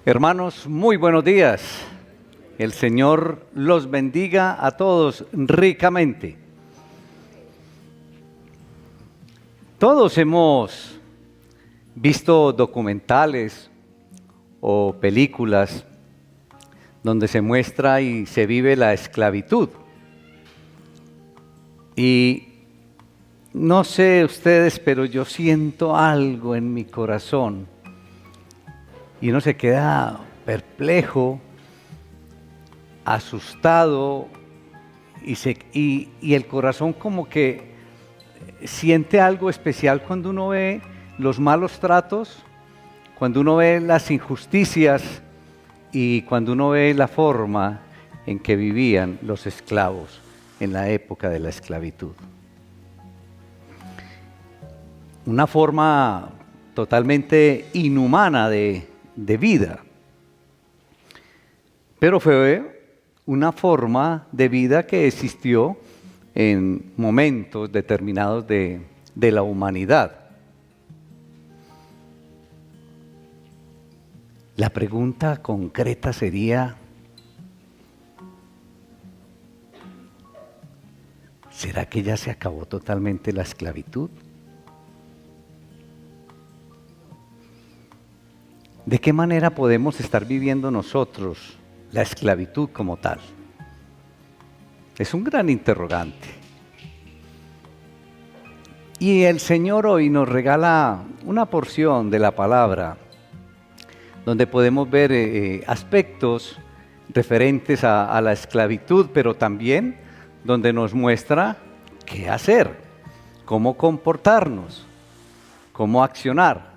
Hermanos, muy buenos días. El Señor los bendiga a todos ricamente. Todos hemos visto documentales o películas donde se muestra y se vive la esclavitud. Y no sé ustedes, pero yo siento algo en mi corazón. Y uno se queda perplejo, asustado, y el corazón como que siente algo especial cuando uno ve los malos tratos, cuando uno ve las injusticias y cuando uno ve la forma en que vivían los esclavos en la época de la esclavitud. Una forma totalmente inhumana de vida, pero fue una forma de vida que existió en momentos determinados de la humanidad. La pregunta concreta sería, ¿será que ya se acabó totalmente la esclavitud? ¿De qué manera podemos estar viviendo nosotros la esclavitud como tal? Es un gran interrogante. Y el Señor hoy nos regala una porción de la palabra donde podemos ver aspectos referentes a la esclavitud, pero también donde nos muestra qué hacer, cómo comportarnos, cómo accionar.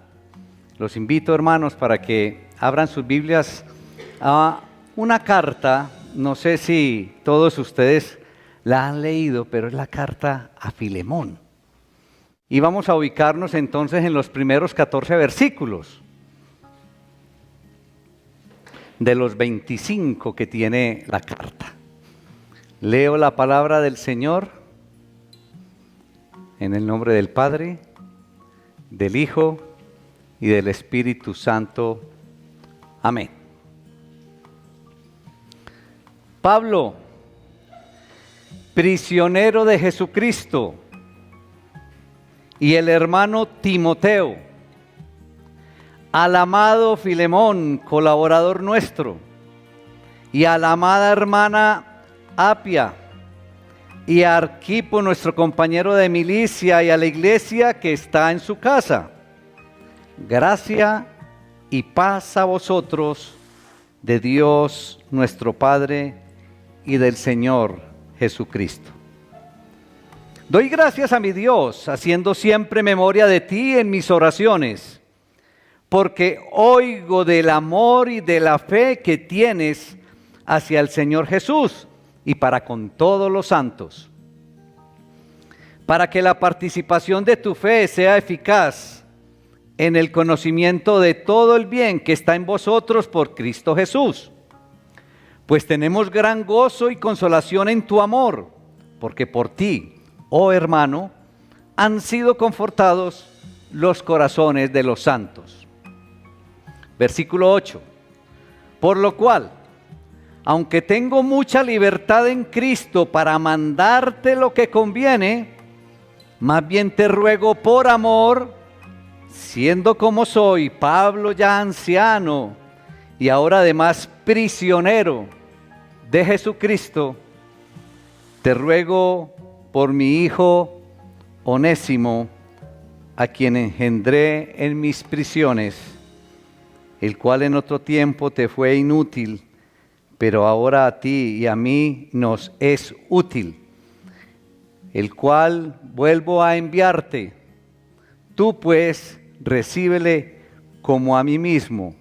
Los invito, hermanos, para que abran sus Biblias a una carta, no sé si todos ustedes la han leído, pero es la carta a Filemón. Y vamos a ubicarnos entonces en los primeros 14 versículos de los 25 que tiene la carta. Leo la palabra del Señor en el nombre del Padre, del Hijo y del Espíritu Santo. Amén. Pablo, prisionero de Jesucristo, y el hermano Timoteo, al amado Filemón, colaborador nuestro, y a la amada hermana Apia, y a Arquipo, nuestro compañero de milicia, y a la iglesia que está en su casa. Gracia y paz a vosotros de Dios nuestro Padre y del Señor Jesucristo. Doy gracias a mi Dios, haciendo siempre memoria de ti en mis oraciones, porque oigo del amor y de la fe que tienes hacia el Señor Jesús y para con todos los santos, para que la participación de tu fe sea eficaz en el conocimiento de todo el bien que está en vosotros por Cristo Jesús. Pues tenemos gran gozo y consolación en tu amor, porque por ti, oh hermano, han sido confortados los corazones de los santos. Versículo 8. Por lo cual, aunque tengo mucha libertad en Cristo para mandarte lo que conviene, más bien te ruego por amor, siendo como soy, Pablo ya anciano y ahora además prisionero de Jesucristo, te ruego por mi hijo Onésimo, a quien engendré en mis prisiones, el cual en otro tiempo te fue inútil, pero ahora a ti y a mí nos es útil, el cual vuelvo a enviarte. Tú pues recíbele como a mí mismo.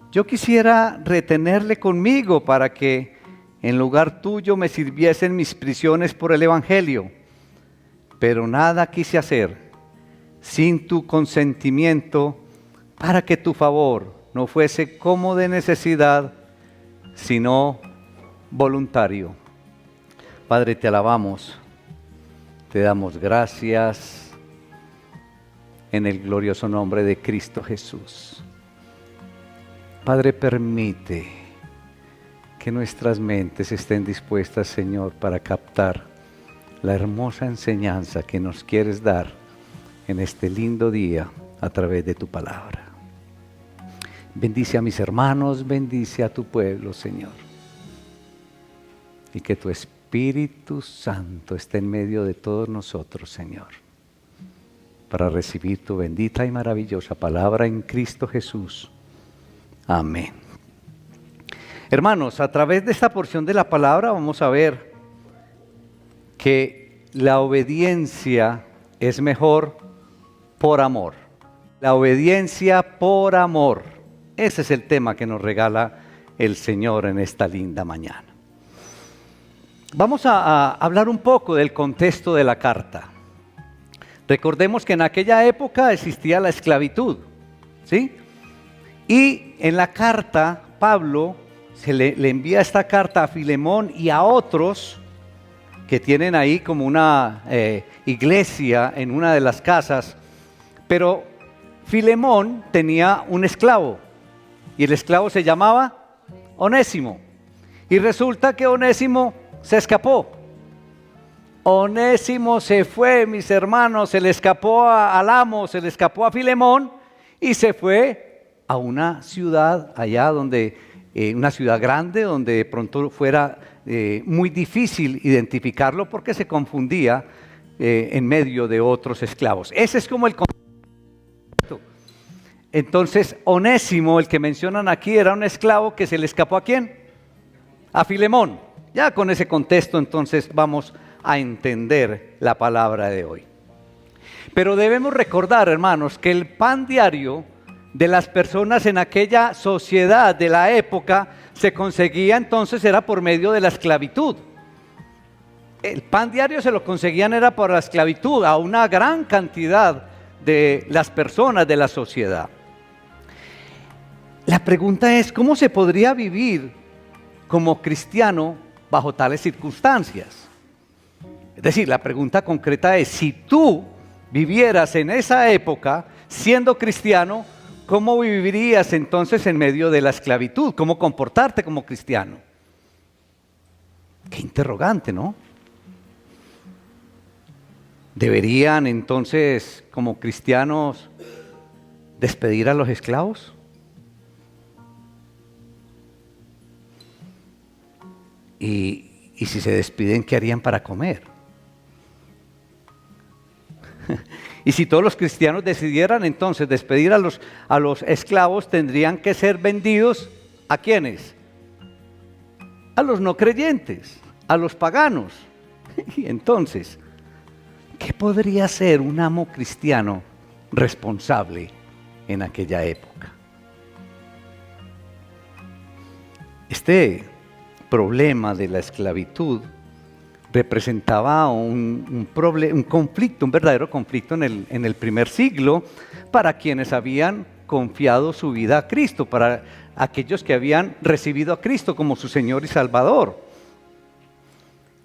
Yo quisiera retenerle conmigo para que en lugar tuyo me sirviesen mis prisiones por el Evangelio, pero nada quise hacer sin tu consentimiento, para que tu favor no fuese como de necesidad, sino voluntario. Padre, te alabamos, te damos gracias en el glorioso nombre de Cristo Jesús. Padre, permite que nuestras mentes estén dispuestas, Señor, para captar la hermosa enseñanza que nos quieres dar en este lindo día a través de tu palabra. Bendice a mis hermanos, bendice a tu pueblo, Señor. Y que tu Espíritu Santo esté en medio de todos nosotros, Señor, para recibir tu bendita y maravillosa palabra en Cristo Jesús. Amén. Hermanos, a través de esta porción de la palabra vamos a ver que la obediencia es mejor por amor. La obediencia por amor. Ese es el tema que nos regala el Señor en esta linda mañana. Vamos a hablar un poco del contexto de la carta. Recordemos que en aquella época existía la esclavitud, ¿sí? Y en la carta, Pablo le envía esta carta a Filemón y a otros que tienen ahí como una iglesia en una de las casas. Pero Filemón tenía un esclavo y el esclavo se llamaba Onésimo. Y resulta que Onésimo se escapó. Onésimo se fue, mis hermanos, se le escapó al amo, se le escapó a Filemón y se fue a una ciudad allá donde, una ciudad grande, donde de pronto fuera muy difícil identificarlo porque se confundía en medio de otros esclavos. Ese es como el concepto. Entonces, Onésimo, el que mencionan aquí, era un esclavo que se le escapó ¿a quién? A Filemón. Ya con ese contexto entonces vamos a entender la palabra de hoy. Pero debemos recordar, hermanos, que el pan diario de las personas en aquella sociedad de la época se conseguía entonces era por medio de la esclavitud. El pan diario se lo conseguían era por la esclavitud a una gran cantidad de las personas de la sociedad. La pregunta es, ¿cómo se podría vivir como cristiano bajo tales circunstancias? Es decir, la pregunta concreta es, si tú vivieras en esa época siendo cristiano, ¿cómo vivirías entonces en medio de la esclavitud? ¿Cómo comportarte como cristiano? Qué interrogante, ¿no? ¿Deberían entonces como cristianos despedir a los esclavos? Y si se despiden, ¿qué harían para comer? Y si todos los cristianos decidieran entonces despedir a los esclavos, tendrían que ser vendidos ¿a quiénes? A los no creyentes, a los paganos. Y entonces, ¿qué podría ser un amo cristiano responsable en aquella época? Este problema de la esclavitud representaba un conflicto, un verdadero conflicto en el primer siglo para quienes habían confiado su vida a Cristo, para aquellos que habían recibido a Cristo como su Señor y Salvador.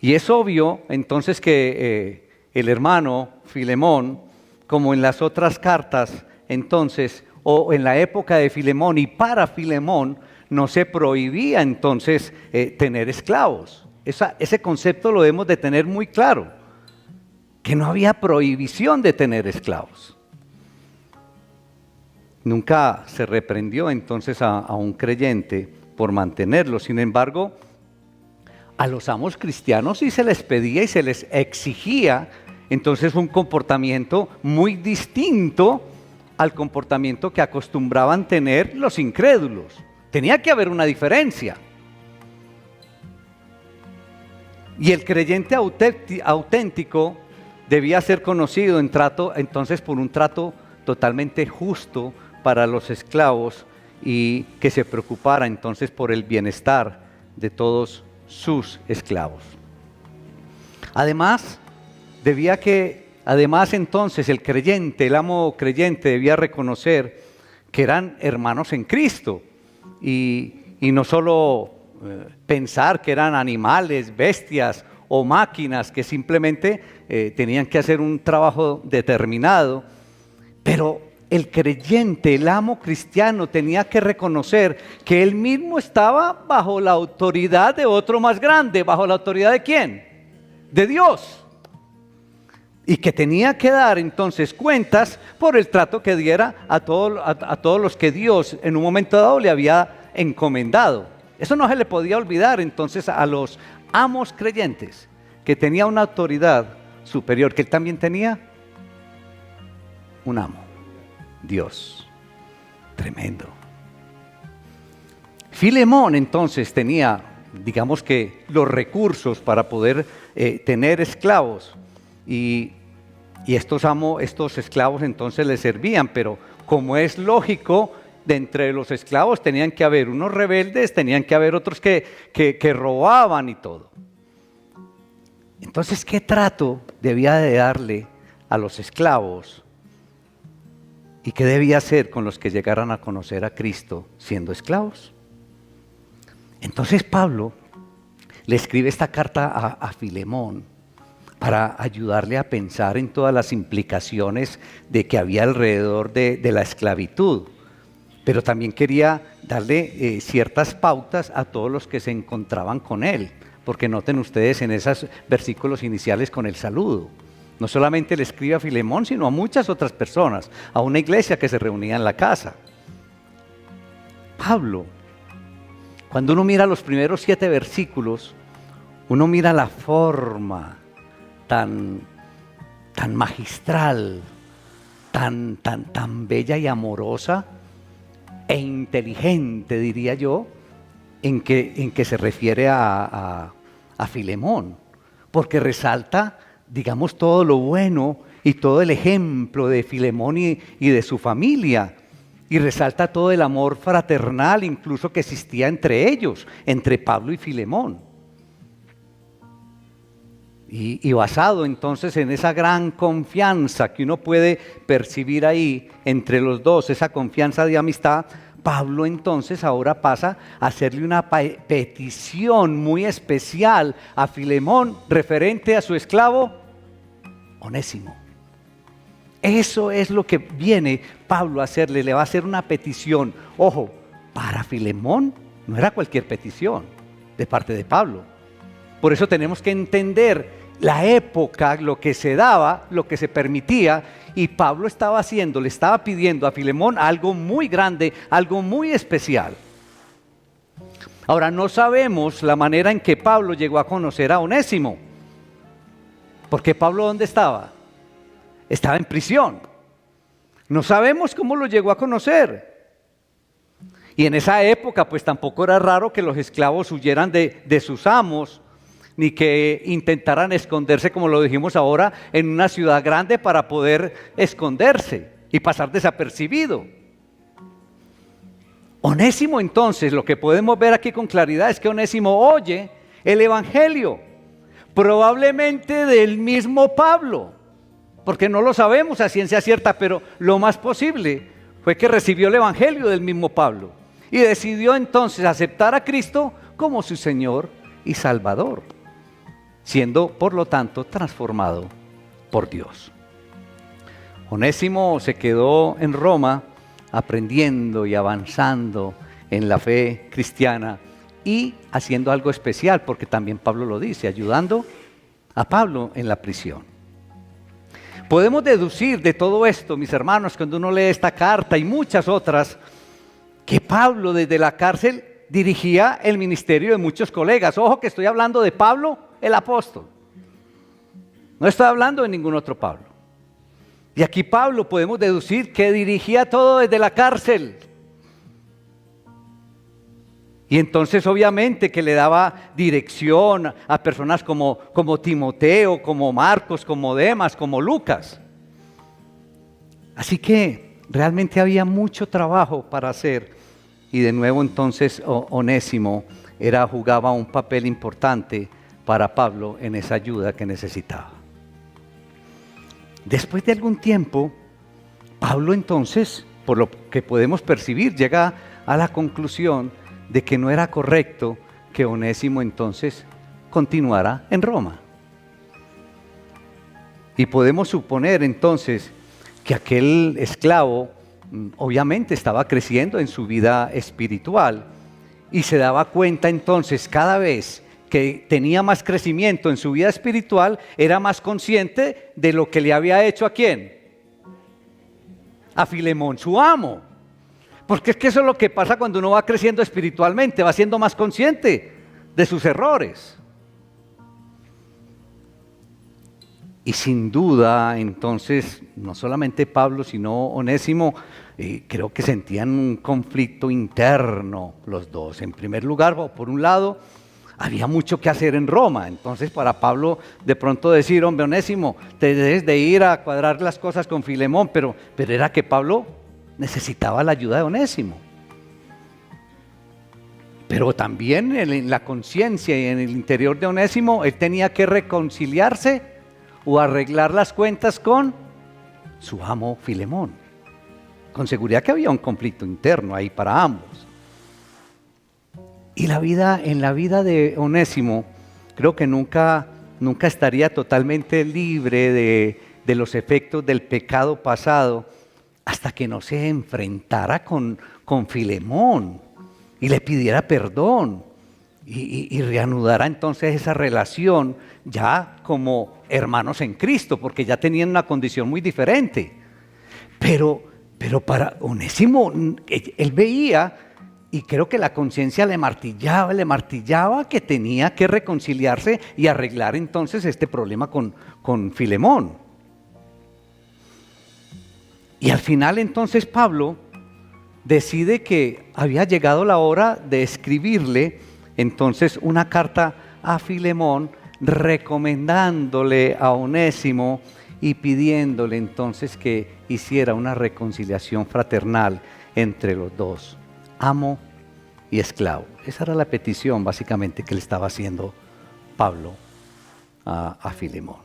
Y es obvio entonces que el hermano Filemón, como en las otras cartas entonces, o en la época de Filemón y para Filemón, no se prohibía entonces tener esclavos. Ese concepto lo debemos de tener muy claro, que no había prohibición de tener esclavos. Nunca se reprendió entonces a un creyente por mantenerlo. Sin embargo, a los amos cristianos sí se les pedía y se les exigía entonces un comportamiento muy distinto al comportamiento que acostumbraban tener los incrédulos. Tenía que haber una diferencia. Y el creyente auténtico debía ser conocido entonces por un trato totalmente justo para los esclavos y que se preocupara entonces por el bienestar de todos sus esclavos. Además entonces el creyente, el amo creyente debía reconocer que eran hermanos en Cristo y no solo pensar que eran animales, bestias o máquinas que simplemente tenían que hacer un trabajo determinado, pero el creyente, el amo cristiano, tenía que reconocer que él mismo estaba bajo la autoridad de otro más grande. ¿Bajo la autoridad de quién? De Dios. Y que tenía que dar entonces cuentas por el trato que diera a todos los que Dios en un momento dado le había encomendado. Eso no se le podía olvidar entonces a los amos creyentes, que tenía una autoridad superior, que él también tenía un amo, Dios. Tremendo. Filemón entonces tenía, digamos que, los recursos para poder tener esclavos, y estos esclavos entonces le servían, pero como es lógico, de entre los esclavos tenían que haber unos rebeldes, tenían que haber otros que robaban y todo. Entonces, ¿qué trato debía de darle a los esclavos? ¿Y qué debía hacer con los que llegaran a conocer a Cristo siendo esclavos? Entonces Pablo le escribe esta carta a Filemón para ayudarle a pensar en todas las implicaciones de que había alrededor de la esclavitud. Pero también quería darle ciertas pautas a todos los que se encontraban con él, porque noten ustedes en esos versículos iniciales con el saludo. No solamente le escribe a Filemón, sino a muchas otras personas, a una iglesia que se reunía en la casa. Pablo, cuando uno mira los primeros 7 versículos, uno mira la forma tan magistral, tan bella y amorosa e inteligente, diría yo, en que se refiere a Filemón, porque resalta, digamos, todo lo bueno y todo el ejemplo de Filemón y de su familia, y resalta todo el amor fraternal incluso que existía entre ellos, entre Pablo y Filemón. Y basado entonces en esa gran confianza que uno puede percibir ahí entre los dos, esa confianza de amistad, Pablo entonces ahora pasa a hacerle una petición muy especial a Filemón referente a su esclavo Onésimo. Eso es lo que viene Pablo a hacerle, le va a hacer una petición. Ojo, para Filemón no era cualquier petición de parte de Pablo. Por eso tenemos que entender la época, lo que se daba, lo que se permitía, y Pablo estaba haciendo, le estaba pidiendo a Filemón algo muy grande, algo muy especial. Ahora, no sabemos la manera en que Pablo llegó a conocer a Onésimo, porque Pablo, ¿dónde estaba? Estaba en prisión. No sabemos cómo lo llegó a conocer. Y en esa época, pues tampoco era raro que los esclavos huyeran de sus amos, ni que intentaran esconderse, como lo dijimos ahora, en una ciudad grande para poder esconderse y pasar desapercibido. Onésimo, entonces, lo que podemos ver aquí con claridad es que Onésimo oye el Evangelio, probablemente del mismo Pablo, porque no lo sabemos a ciencia cierta, pero lo más posible fue que recibió el Evangelio del mismo Pablo y decidió entonces aceptar a Cristo como su Señor y Salvador, siendo por lo tanto transformado por Dios. Onésimo se quedó en Roma aprendiendo y avanzando en la fe cristiana y haciendo algo especial, porque también Pablo lo dice, ayudando a Pablo en la prisión. Podemos deducir de todo esto, mis hermanos, cuando uno lee esta carta y muchas otras, que Pablo desde la cárcel dirigía el ministerio de muchos colegas. Ojo que estoy hablando de Pablo, el apóstol. No estoy hablando de ningún otro Pablo. Y aquí Pablo podemos deducir que dirigía todo desde la cárcel. Y entonces obviamente que le daba dirección a personas como Timoteo, como Marcos, como Demas, como Lucas. Así que realmente había mucho trabajo para hacer. Y de nuevo entonces Onésimo jugaba un papel importante para Pablo en esa ayuda que necesitaba. Después de algún tiempo, Pablo entonces, por lo que podemos percibir, llega a la conclusión de que no era correcto que Onésimo entonces continuara en Roma. Y podemos suponer entonces que aquel esclavo obviamente estaba creciendo en su vida espiritual y se daba cuenta entonces cada vez que tenía más crecimiento en su vida espiritual, era más consciente de lo que le había hecho ¿a quién? A Filemón, su amo. Porque es que eso es lo que pasa cuando uno va creciendo espiritualmente, va siendo más consciente de sus errores. Y sin duda, entonces, no solamente Pablo, sino Onésimo, creo que sentían un conflicto interno los dos. En primer lugar, por un lado, había mucho que hacer en Roma. Entonces, para Pablo, de pronto decir, hombre, Onésimo, te debes de ir a cuadrar las cosas con Filemón, pero era que Pablo necesitaba la ayuda de Onésimo. Pero también en la conciencia y en el interior de Onésimo, él tenía que reconciliarse o arreglar las cuentas con su amo Filemón. Con seguridad que había un conflicto interno ahí para ambos. Y en la vida de Onésimo, creo que nunca estaría totalmente libre de los efectos del pecado pasado hasta que no se enfrentara con Filemón y le pidiera perdón y reanudara entonces esa relación ya como hermanos en Cristo, porque ya tenían una condición muy diferente. Pero para Onésimo, él veía, y creo que la conciencia le martillaba que tenía que reconciliarse y arreglar entonces este problema con Filemón. Y al final entonces Pablo decide que había llegado la hora de escribirle entonces una carta a Filemón recomendándole a Onésimo y pidiéndole entonces que hiciera una reconciliación fraternal entre los dos, amo y esclavo. Esa era la petición básicamente que le estaba haciendo Pablo a Filemón.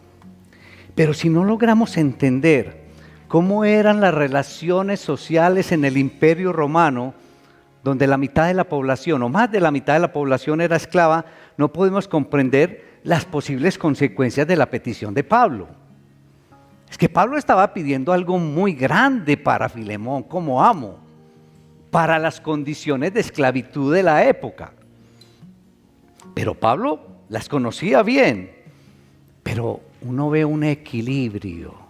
Pero si no logramos entender cómo eran las relaciones sociales en el Imperio Romano, donde la mitad de la población o más de la mitad de la población era esclava, no podemos comprender las posibles consecuencias de la petición de Pablo. Es que Pablo estaba pidiendo algo muy grande para Filemón como amo, para las condiciones de esclavitud de la época. Pero Pablo las conocía bien, pero uno ve un equilibrio.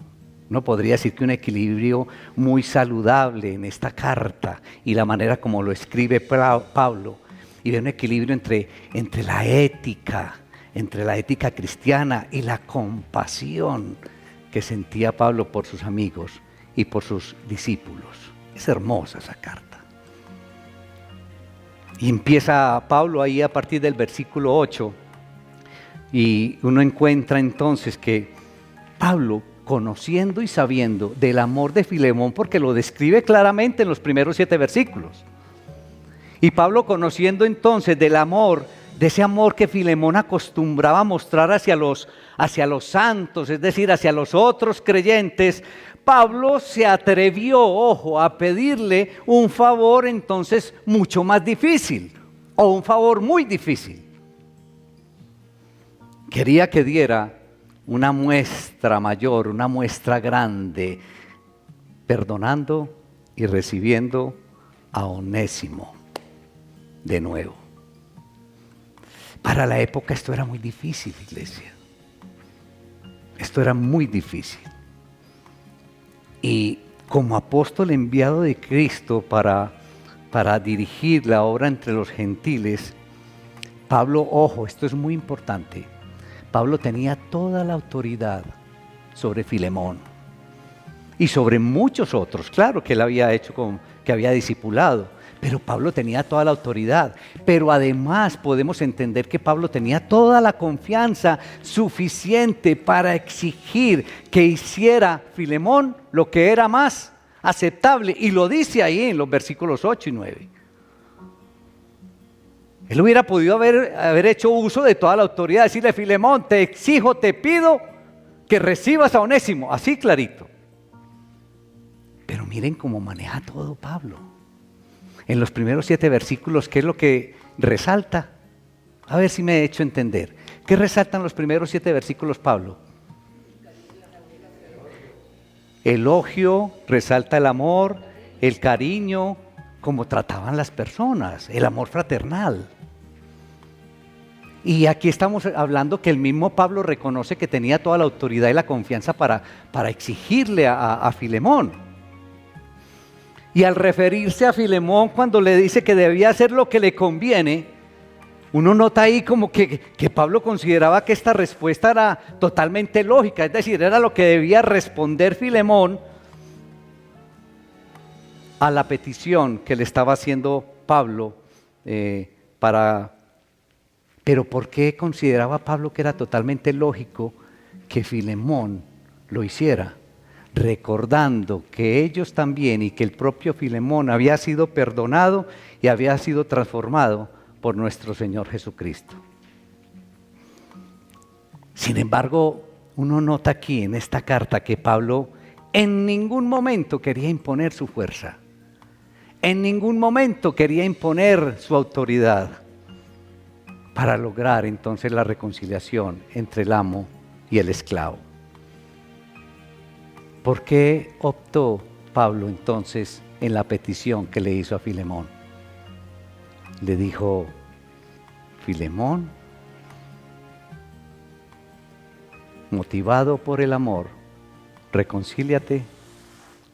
Uno podría decir que un equilibrio muy saludable en esta carta y la manera como lo escribe Pablo. Y ve un equilibrio entre la ética cristiana y la compasión que sentía Pablo por sus amigos y por sus discípulos. Es hermosa esa carta. Y empieza Pablo ahí a partir del versículo 8 y uno encuentra entonces que Pablo, conociendo y sabiendo del amor de Filemón, porque lo describe claramente en los primeros 7 versículos. Y Pablo, conociendo entonces del amor, de ese amor que Filemón acostumbraba a mostrar hacia los santos, es decir, hacia los otros creyentes, Pablo se atrevió, a pedirle un favor entonces mucho más difícil, o un favor muy difícil. Quería que diera una muestra mayor, una muestra grande, perdonando y recibiendo a Onésimo de nuevo. Para la época esto era muy difícil, iglesia. Esto era muy difícil. Y como apóstol enviado de Cristo para dirigir la obra entre los gentiles, Pablo, esto es muy importante, Pablo tenía toda la autoridad sobre Filemón y sobre muchos otros, claro que él había hecho que había discipulado, pero Pablo tenía toda la autoridad. Pero además podemos entender que Pablo tenía toda la confianza suficiente para exigir que hiciera Filemón lo que era más aceptable, y lo dice ahí en los versículos 8 y 9. Él hubiera podido haber hecho uso de toda la autoridad, decirle: Filemón, te exijo, te pido que recibas a Onésimo, así clarito. Pero miren cómo maneja todo Pablo. En los primeros 7 versículos, ¿qué es lo que resalta? A ver si me he hecho entender. ¿Qué resaltan los primeros 7 versículos, Pablo? Elogio, resalta el amor, el cariño, como trataban las personas, el amor fraternal. Y aquí estamos hablando que el mismo Pablo reconoce que tenía toda la autoridad y la confianza para exigirle a Filemón. Y al referirse a Filemón, cuando le dice que debía hacer lo que le conviene, uno nota ahí como que Pablo consideraba que esta respuesta era totalmente lógica, es decir, era lo que debía responder Filemón a la petición que le estaba haciendo Pablo Pero ¿por qué consideraba Pablo que era totalmente lógico que Filemón lo hiciera? Recordando que ellos también y que el propio Filemón había sido perdonado y había sido transformado por nuestro Señor Jesucristo. Sin embargo, uno nota aquí en esta carta que Pablo en ningún momento quería imponer su fuerza, en ningún momento quería imponer su autoridad para lograr entonces la reconciliación entre el amo y el esclavo. ¿Por qué optó Pablo entonces en la petición que le hizo a Filemón? Le dijo: Filemón, motivado por el amor, reconcíliate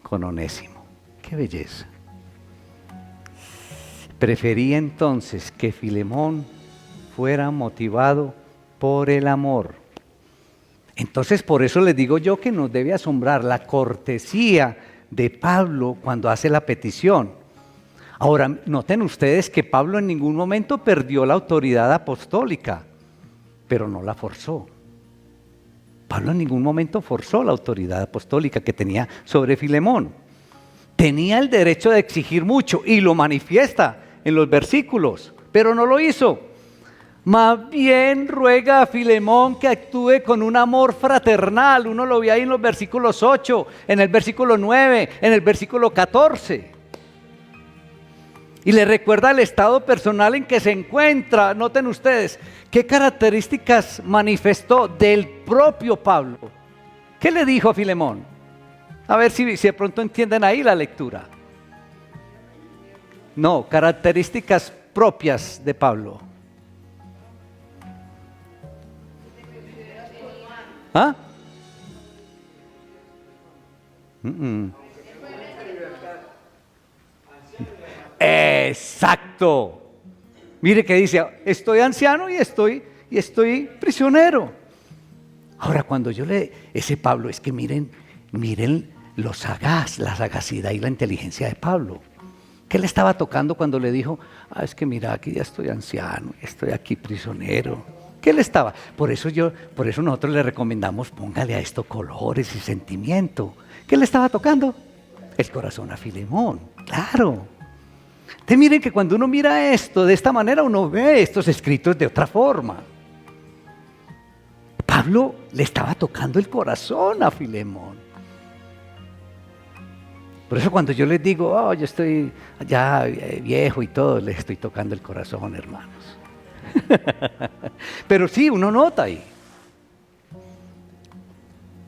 con Onésimo. ¡Qué belleza! Prefería entonces que Filemón fuera motivado por el amor. Entonces, por eso les digo yo que nos debe asombrar la cortesía de Pablo cuando hace la petición. Ahora, noten ustedes que Pablo en ningún momento perdió la autoridad apostólica, pero no la forzó. Pablo en ningún momento forzó la autoridad apostólica que tenía sobre Filemón. Tenía el derecho de exigir mucho y lo manifiesta en los versículos, pero no lo hizo. Más bien ruega a Filemón que actúe con un amor fraternal. Uno lo ve ahí en los versículos 8, en el versículo 9, en el versículo 14. Y le recuerda el estado personal en que se encuentra. Noten ustedes, ¿qué características manifestó del propio Pablo? ¿Qué le dijo a Filemón? A ver si de pronto entienden ahí la lectura. No, características propias de Pablo. ¿Ah? Exacto. Mire que dice: estoy anciano y estoy prisionero. Ahora, cuando ese Pablo, es que miren lo sagaz, la sagacidad y la inteligencia de Pablo. ¿Qué le estaba tocando cuando le dijo: es que mira, aquí ya estoy anciano, estoy aquí prisionero? ¿Qué le estaba? Por eso nosotros le recomendamos: póngale a esto colores y sentimiento. ¿Qué le estaba tocando? El corazón a Filemón, claro. Entonces miren que cuando uno mira esto de esta manera, uno ve estos escritos de otra forma. Pablo le estaba tocando el corazón a Filemón. Por eso cuando yo les digo: yo estoy ya viejo y todo, les estoy tocando el corazón, hermanos. Pero sí, uno nota ahí.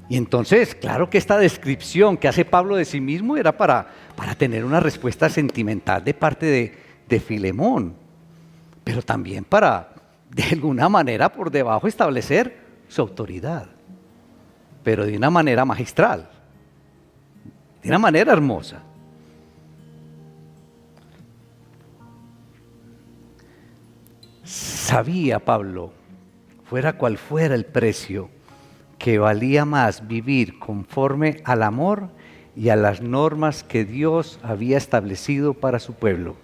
Y entonces, claro que esta descripción que hace Pablo de sí mismo era para tener una respuesta sentimental de parte de Filemón, pero también para, de alguna manera, por debajo establecer su autoridad, pero de una manera magistral, de una manera hermosa. Sabía Pablo, fuera cual fuera el precio, que valía más vivir conforme al amor y a las normas que Dios había establecido para su pueblo.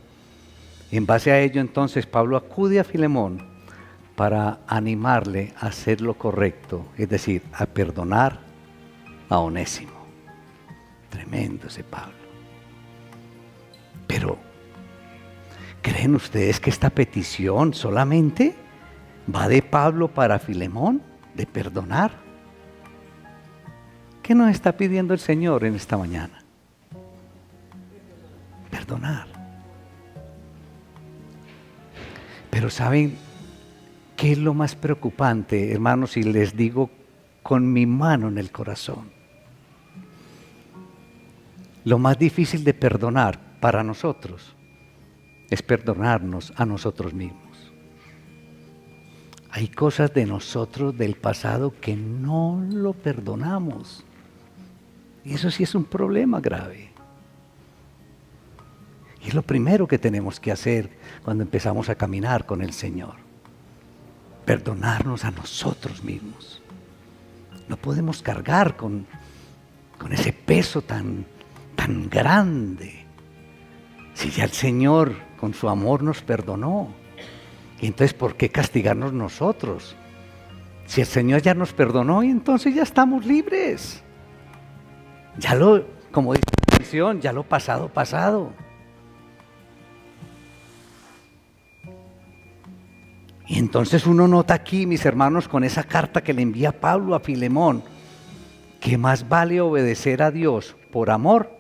En base a ello, entonces, Pablo acude a Filemón para animarle a hacer lo correcto, es decir, a perdonar a Onésimo. Tremendo ese Pablo. Pero, ¿creen ustedes que esta petición solamente va de Pablo para Filemón, de perdonar? ¿Qué nos está pidiendo el Señor en esta mañana? Perdonar. Pero ¿saben qué es lo más preocupante, hermanos? Y les digo con mi mano en el corazón. Lo más difícil de perdonar para nosotros es perdonarnos a nosotros mismos. Hay cosas de nosotros del pasado que no lo perdonamos. Y eso sí es un problema grave. Y es lo primero que tenemos que hacer cuando empezamos a caminar con el Señor. Perdonarnos a nosotros mismos. No podemos cargar con ese peso tan grande. Si ya el Señor con su amor nos perdonó, y entonces ¿por qué castigarnos nosotros? Si el Señor ya nos perdonó, y entonces ya estamos libres. Como dice la canción, ya lo pasado, pasado. Y entonces uno nota aquí, mis hermanos, con esa carta que le envía Pablo a Filemón, que más vale obedecer a Dios por amor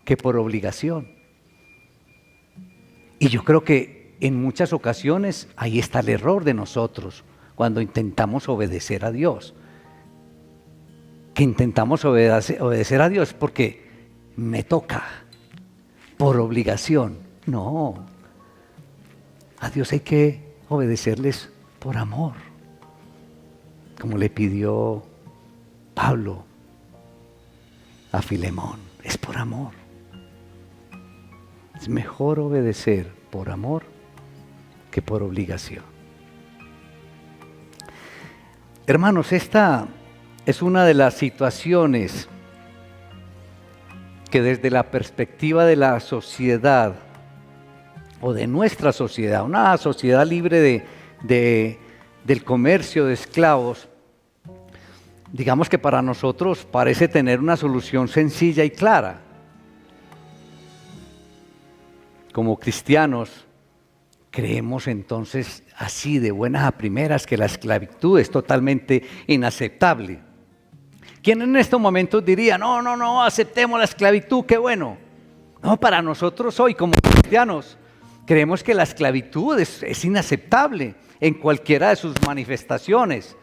que por obligación. Y yo creo que en muchas ocasiones ahí está el error de nosotros cuando intentamos obedecer a Dios. Que intentamos obedecer a Dios porque me toca, por obligación. No, a Dios hay que obedecerles por amor, como le pidió Pablo a Filemón. Es por amor. Es mejor obedecer por amor que por obligación. Hermanos, esta es una de las situaciones que desde la perspectiva de la sociedad o de nuestra sociedad, una sociedad libre del comercio de esclavos, digamos que para nosotros parece tener una solución sencilla y clara. Como cristianos, creemos entonces así de buenas a primeras que la esclavitud es totalmente inaceptable. ¿Quién en estos momentos diría, no, aceptemos la esclavitud, qué bueno? No, para nosotros hoy como cristianos creemos que la esclavitud es inaceptable en cualquiera de sus manifestaciones.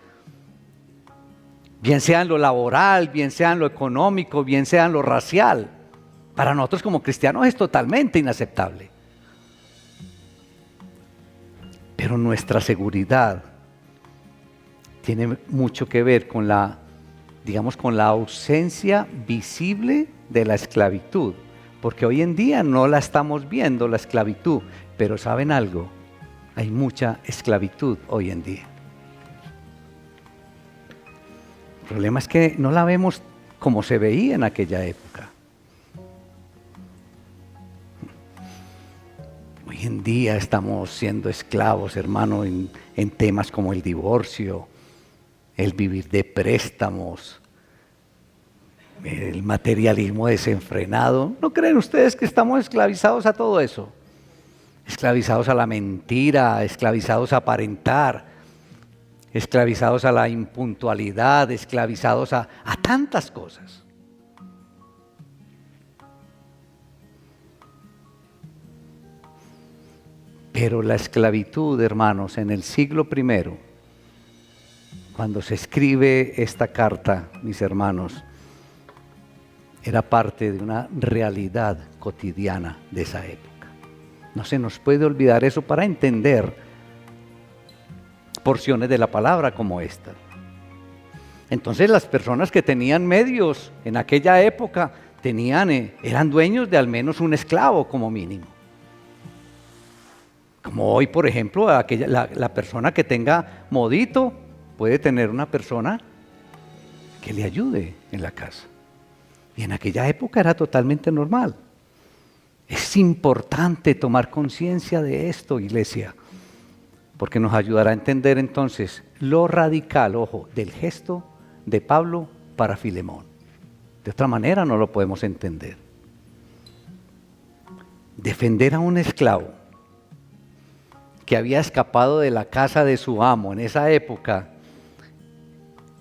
Bien sea en lo laboral, bien sea en lo económico, bien sea en lo racial. Para nosotros como cristianos es totalmente inaceptable. Pero nuestra seguridad tiene mucho que ver con la ausencia visible de la esclavitud. Porque hoy en día no la estamos viendo, la esclavitud. Pero ¿saben algo? Hay mucha esclavitud hoy en día. El problema es que no la vemos como se veía en aquella época. Hoy en día estamos siendo esclavos, hermano, en temas como el divorcio, el vivir de préstamos, el materialismo desenfrenado. ¿No creen ustedes que estamos esclavizados a todo eso? Esclavizados a la mentira, esclavizados a aparentar, esclavizados a la impuntualidad, esclavizados a tantas cosas. Pero la esclavitud, hermanos, en el siglo I, cuando se escribe esta carta, mis hermanos, era parte de una realidad cotidiana de esa época. No se nos puede olvidar eso para entender porciones de la palabra como esta. Entonces las personas que tenían medios en aquella época eran dueños de al menos un esclavo como mínimo. Como hoy, por ejemplo, la persona que tenga modito puede tener una persona que le ayude en la casa. Y en aquella época era totalmente normal. Es importante tomar conciencia de esto, iglesia, porque nos ayudará a entender entonces lo radical, ojo, del gesto de Pablo para Filemón. De otra manera no lo podemos entender. Defender a un esclavo que había escapado de la casa de su amo en esa época,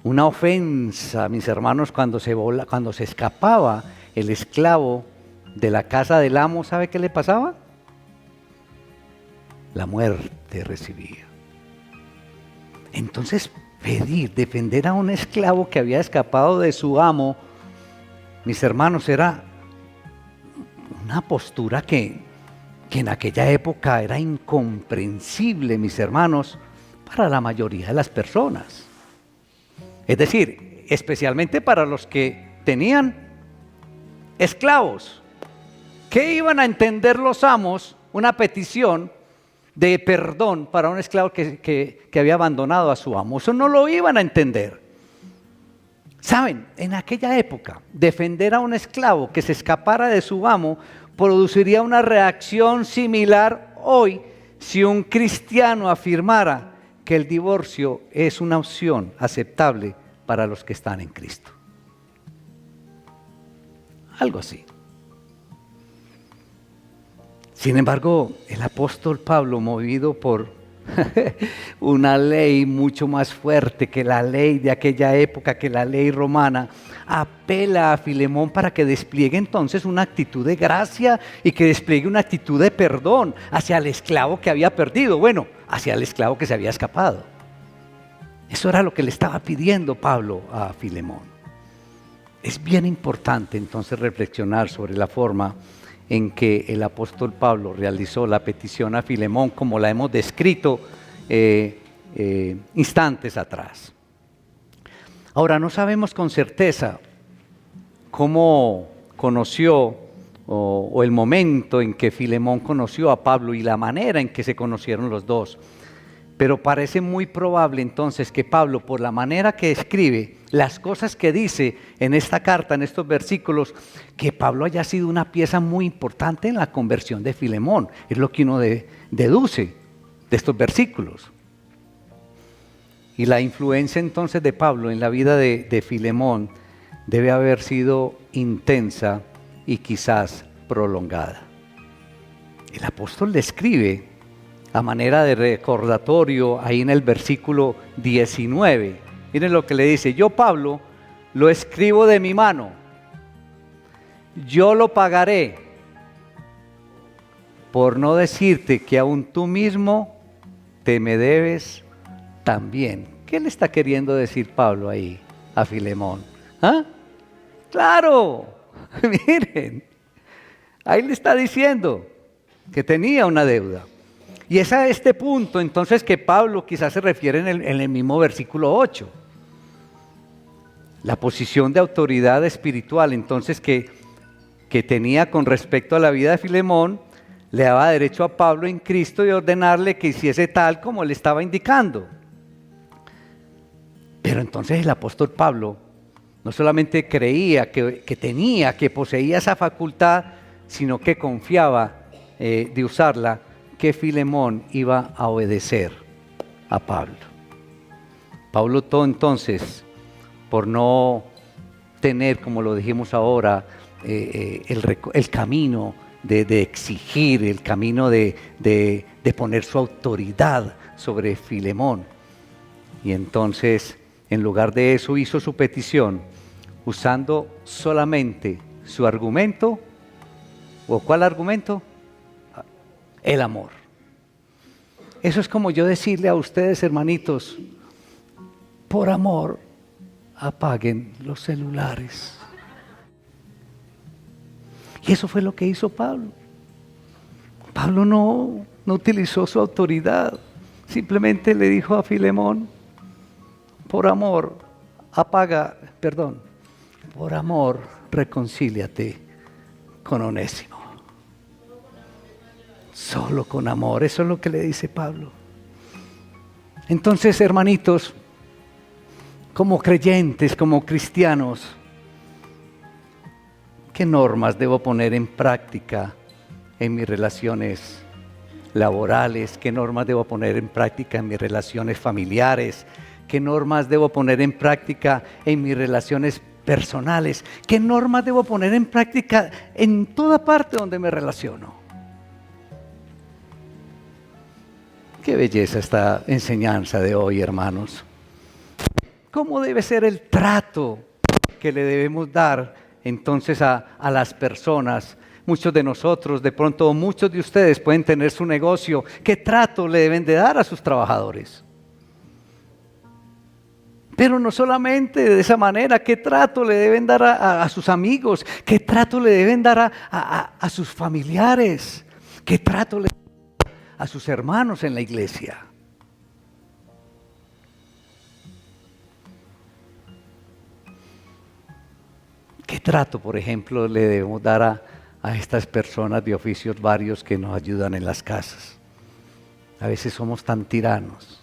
una ofensa, mis hermanos, cuando se escapaba el esclavo de la casa del amo, ¿sabe qué le pasaba? La muerte recibía. Entonces defender a un esclavo que había escapado de su amo, mis hermanos, era una postura que en aquella época era incomprensible, mis hermanos, para la mayoría de las personas. Es decir, especialmente para los que tenían esclavos. ¿Qué iban a entender los amos? Una petición de perdón para un esclavo que había abandonado a su amo. Eso no lo iban a entender. Saben, en aquella época, defender a un esclavo que se escapara de su amo produciría una reacción similar hoy si un cristiano afirmara que el divorcio es una opción aceptable para los que están en Cristo. Algo así. Sin embargo, el apóstol Pablo, movido por una ley mucho más fuerte que la ley de aquella época, que la ley romana, apela a Filemón para que despliegue entonces una actitud de gracia y que despliegue una actitud de perdón hacia el esclavo que había perdido, bueno, hacia el esclavo que se había escapado. Eso era lo que le estaba pidiendo Pablo a Filemón. Es bien importante entonces reflexionar sobre la forma en que el apóstol Pablo realizó la petición a Filemón, como la hemos descrito instantes atrás. Ahora, no sabemos con certeza cómo conoció o el momento en que Filemón conoció a Pablo y la manera en que se conocieron los dos. Pero parece muy probable entonces que Pablo, por la manera que escribe, las cosas que dice en esta carta, en estos versículos, que Pablo haya sido una pieza muy importante en la conversión de Filemón. Es lo que uno deduce de estos versículos. Y la influencia entonces de Pablo en la vida de Filemón debe haber sido intensa y quizás prolongada. El apóstol describe a manera de recordatorio ahí en el versículo 19. Miren lo que le dice: yo, Pablo, lo escribo de mi mano, yo lo pagaré, por no decirte que aún tú mismo te me debes también. ¿Qué le está queriendo decir Pablo ahí a Filemón? ¿Ah? ¡Claro! Miren, ahí le está diciendo que tenía una deuda. Y es a este punto entonces que Pablo quizás se refiere en el mismo versículo 8. La posición de autoridad espiritual entonces que tenía con respecto a la vida de Filemón le daba derecho a Pablo en Cristo de ordenarle que hiciese tal como le estaba indicando. Pero entonces el apóstol Pablo no solamente creía que poseía esa facultad, sino que confiaba de usarla, que Filemón iba a obedecer a Pablo. Pablo optó entonces por no tener, como lo dijimos ahora, el camino de exigir, el camino de poner su autoridad sobre Filemón. Y entonces, en lugar de eso, hizo su petición usando solamente su argumento. ¿O cuál argumento? El amor. Eso es como yo decirle a ustedes, hermanitos, por amor, apaguen los celulares. Y eso fue lo que hizo Pablo. Pablo no utilizó su autoridad, simplemente le dijo a Filemón, por amor, por amor, reconcíliate con Onésimo. Solo con amor, eso es lo que le dice Pablo. Entonces, hermanitos, como creyentes, como cristianos, ¿qué normas debo poner en práctica en mis relaciones laborales? ¿Qué normas debo poner en práctica en mis relaciones familiares? ¿Qué normas debo poner en práctica en mis relaciones personales? ¿Qué normas debo poner en práctica en toda parte donde me relaciono? Qué belleza esta enseñanza de hoy, hermanos. ¿Cómo debe ser el trato que le debemos dar entonces a las personas? Muchos de nosotros, de pronto muchos de ustedes pueden tener su negocio. ¿Qué trato le deben de dar a sus trabajadores? Pero no solamente de esa manera, ¿qué trato le deben dar a sus amigos? ¿Qué trato le deben dar a sus familiares? ¿Qué trato le deben dar a sus hermanos en la iglesia? ¿Qué trato, por ejemplo, le debemos dar a estas personas de oficios varios que nos ayudan en las casas? A veces somos tan tiranos.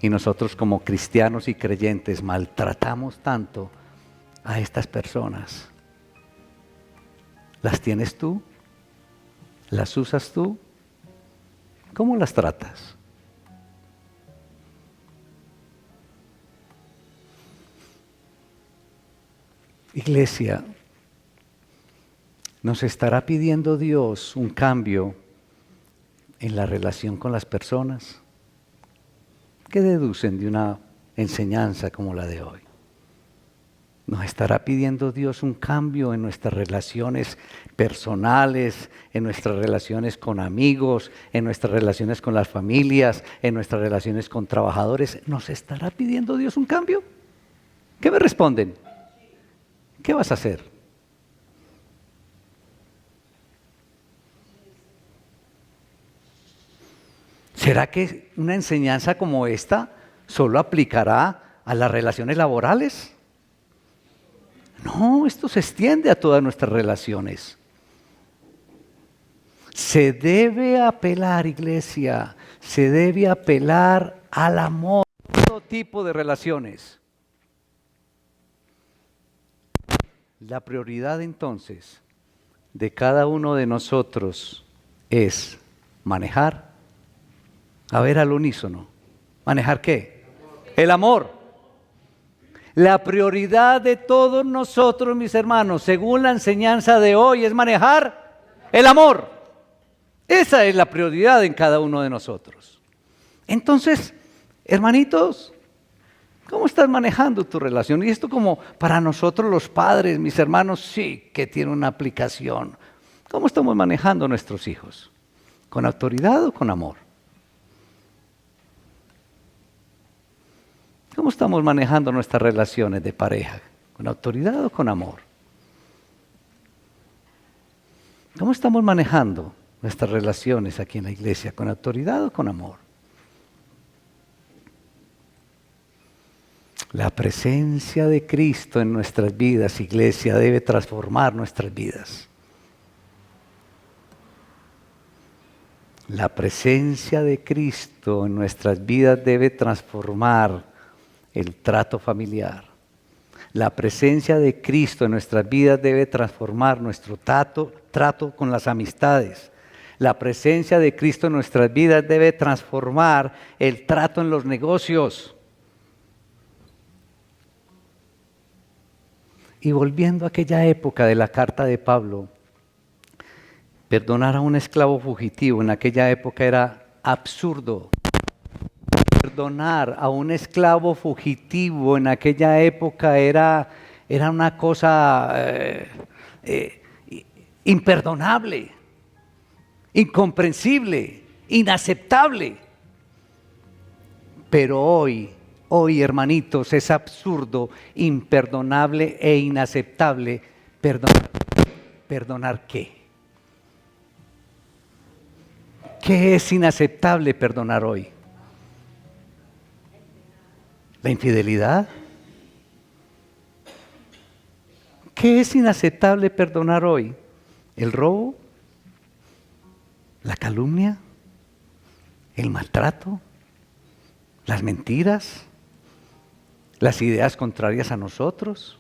Y nosotros como cristianos y creyentes maltratamos tanto a estas personas. ¿Las tienes tú? ¿Las usas tú? ¿Cómo las tratas? Iglesia, ¿nos estará pidiendo Dios un cambio en la relación con las personas? ¿Qué deducen de una enseñanza como la de hoy? ¿Nos estará pidiendo Dios un cambio en nuestras relaciones personales, en nuestras relaciones con amigos, en nuestras relaciones con las familias, en nuestras relaciones con trabajadores? ¿Nos estará pidiendo Dios un cambio? ¿Qué me responden? ¿Qué vas a hacer? ¿Será que una enseñanza como esta solo aplicará a las relaciones laborales? No, esto se extiende a todas nuestras relaciones. Se debe apelar, iglesia, se debe apelar al amor, todo tipo de relaciones. La prioridad entonces de cada uno de nosotros es manejar, a ver al unísono, ¿manejar qué? El amor. La prioridad de todos nosotros, mis hermanos, según la enseñanza de hoy, es manejar el amor. Esa es la prioridad en cada uno de nosotros. Entonces, hermanitos, ¿cómo estás manejando tu relación? Y esto como para nosotros los padres, mis hermanos, sí que tiene una aplicación. ¿Cómo estamos manejando a nuestros hijos? ¿Con autoridad o con amor? ¿Cómo estamos manejando nuestras relaciones de pareja? ¿Con autoridad o con amor? ¿Cómo estamos manejando nuestras relaciones aquí en la iglesia? ¿Con autoridad o con amor? La presencia de Cristo en nuestras vidas, iglesia, debe transformar nuestras vidas. La presencia de Cristo en nuestras vidas debe transformar el trato familiar. La presencia de Cristo en nuestras vidas debe transformar nuestro trato con las amistades. La presencia de Cristo en nuestras vidas debe transformar el trato en los negocios. Y volviendo a aquella época de la carta de Pablo, perdonar a un esclavo fugitivo en aquella época era absurdo. Perdonar a un esclavo fugitivo en aquella época era una cosa imperdonable, incomprensible, inaceptable. Pero hoy, hermanitos, es absurdo, imperdonable e inaceptable perdonar. ¿Perdonar qué? ¿Qué es inaceptable perdonar hoy? ¿La infidelidad? ¿Qué es inaceptable perdonar hoy? ¿El robo? ¿La calumnia? ¿El maltrato? ¿Las mentiras? ¿Las ideas contrarias a nosotros?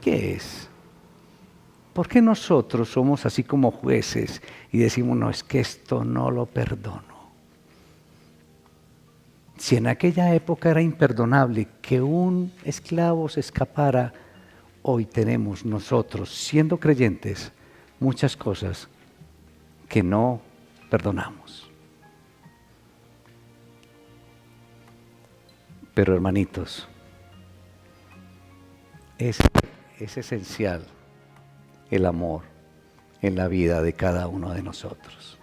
¿Qué es? ¿Por qué nosotros somos así como jueces y decimos, no, es que esto no lo perdono? Si en aquella época era imperdonable que un esclavo se escapara, hoy tenemos nosotros, siendo creyentes, muchas cosas que no perdonamos. Pero hermanitos, es esencial el amor en la vida de cada uno de nosotros.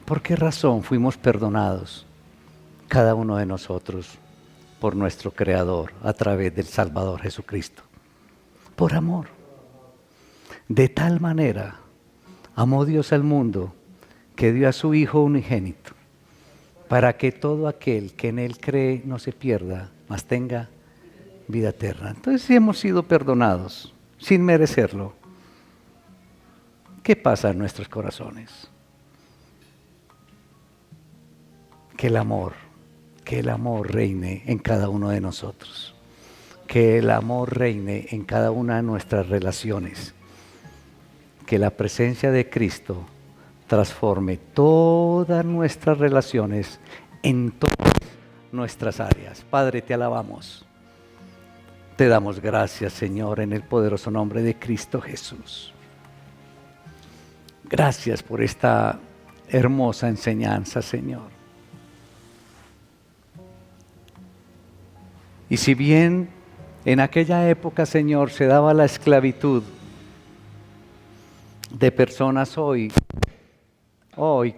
¿Por qué razón fuimos perdonados cada uno de nosotros por nuestro Creador a través del Salvador Jesucristo? Por amor. De tal manera amó Dios al mundo que dio a su Hijo unigénito, para que todo aquel que en Él cree no se pierda, mas tenga vida eterna. Entonces, si hemos sido perdonados sin merecerlo, ¿qué pasa en nuestros corazones? Que el amor reine en cada uno de nosotros. Que el amor reine en cada una de nuestras relaciones. Que la presencia de Cristo transforme todas nuestras relaciones en todas nuestras áreas. Padre, te alabamos. Te damos gracias, Señor, en el poderoso nombre de Cristo Jesús. Gracias por esta hermosa enseñanza, Señor. Y si bien en aquella época, Señor, se daba la esclavitud de personas, hoy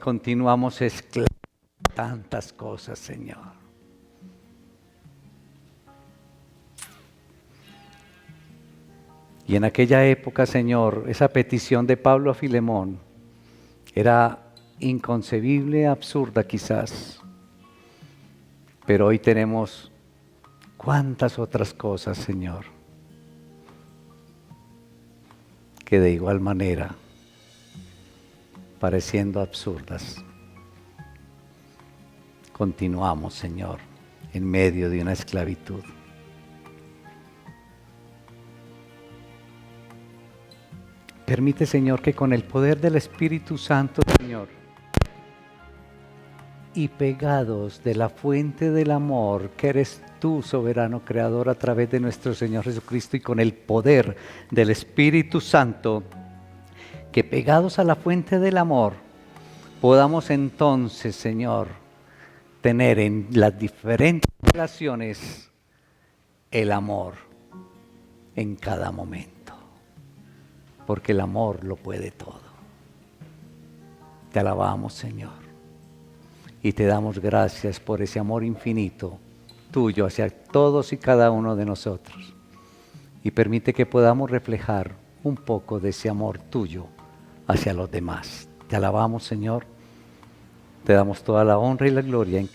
continuamos esclavos de tantas cosas, Señor. Y en aquella época, Señor, esa petición de Pablo a Filemón era inconcebible, absurda quizás. Pero hoy tenemos cuántas otras cosas, Señor, que de igual manera, pareciendo absurdas, continuamos, Señor, en medio de una esclavitud. Permite, Señor, que con el poder del Espíritu Santo, Señor, y pegados de la fuente del amor que eres tú, soberano creador, a través de nuestro Señor Jesucristo, y con el poder del Espíritu Santo, que pegados a la fuente del amor, podamos entonces, Señor, tener en las diferentes relaciones el amor en cada momento. Porque el amor lo puede todo. Te alabamos, Señor, y te damos gracias por ese amor infinito tuyo hacia todos y cada uno de nosotros. Y permite que podamos reflejar un poco de ese amor tuyo hacia los demás. Te alabamos, Señor, te damos toda la honra y la gloria en